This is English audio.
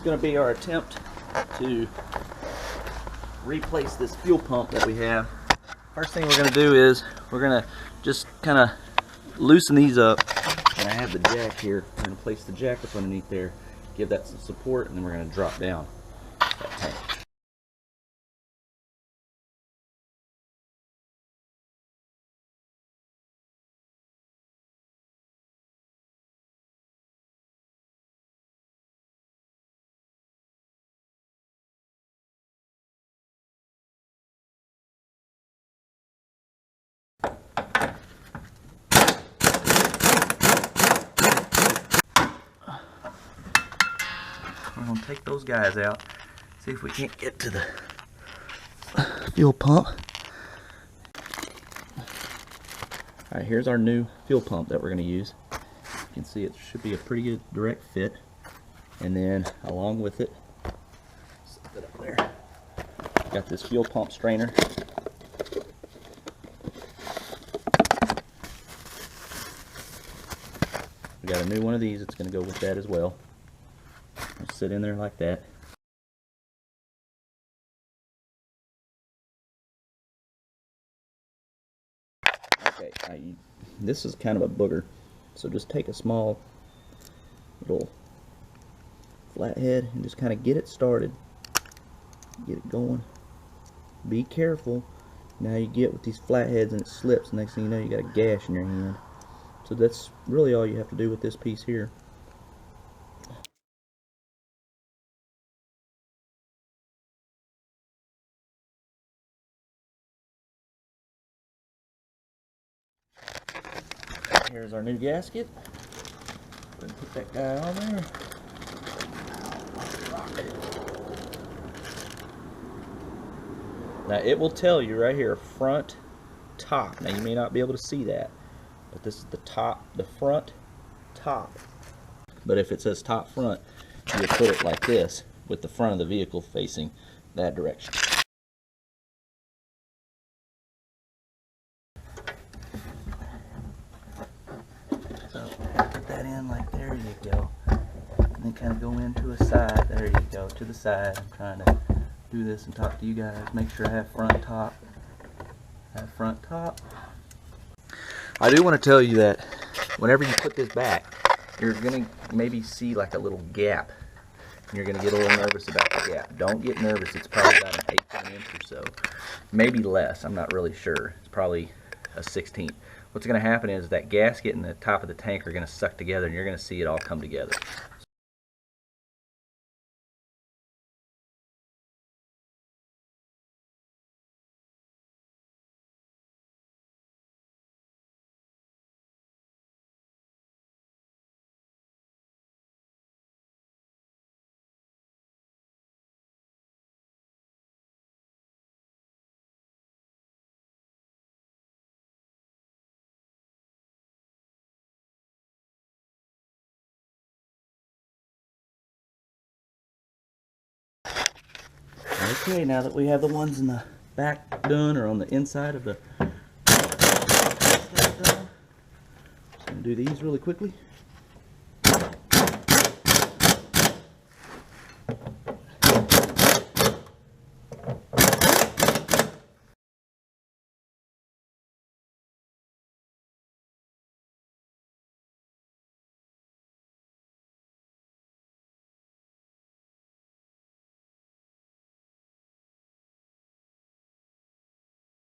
going to be our attempt to replace this fuel pump that we have. First thing we're going to do is we're going to just kind of loosen these up. And I have the jack here. We're going to place the jack up underneath there, give that some support, and then we're going to drop down that tank. We're going to take those guys out, see if we can't get to the fuel pump. Alright, here's our new fuel pump that we're going to use. You can see it should be a pretty good direct fit. And then along with it, set that up there, got this fuel pump strainer. We got a new one of these, it's going to go with that as well. It'll sit in there like that. Okay, this is kind of a booger, so just take a small little flathead and just kind of get it started, get it going. Be careful. Now you get with these flatheads and it slips, and next thing you know you got a gash in your hand. So that's really all you have to do with this piece here. Here's our new gasket. Go ahead and put that guy on there. Now it will tell you right here, front top. Now you may not be able to see that, but this is the top, the front top. But if it says top front, you put it like this, with the front of the vehicle facing that direction. So put that in like there you go, and then kind of go into a side. There you go, to the side. I'm trying to do this and talk to you guys. Make sure I have front top. Have front top. I do want to tell you that whenever you put this back, you're gonna maybe see like a little gap, and you're gonna get a little nervous about the gap. Don't get nervous. It's probably about an 1/8 of an inch or so, maybe less. I'm not really sure. It's probably a 1/16. What's gonna happen is that gasket and the top of the tank are gonna suck together, and you're gonna see it all come together. Okay, now that we have the ones in the back done, or on the inside of the done, just going to do these really quickly.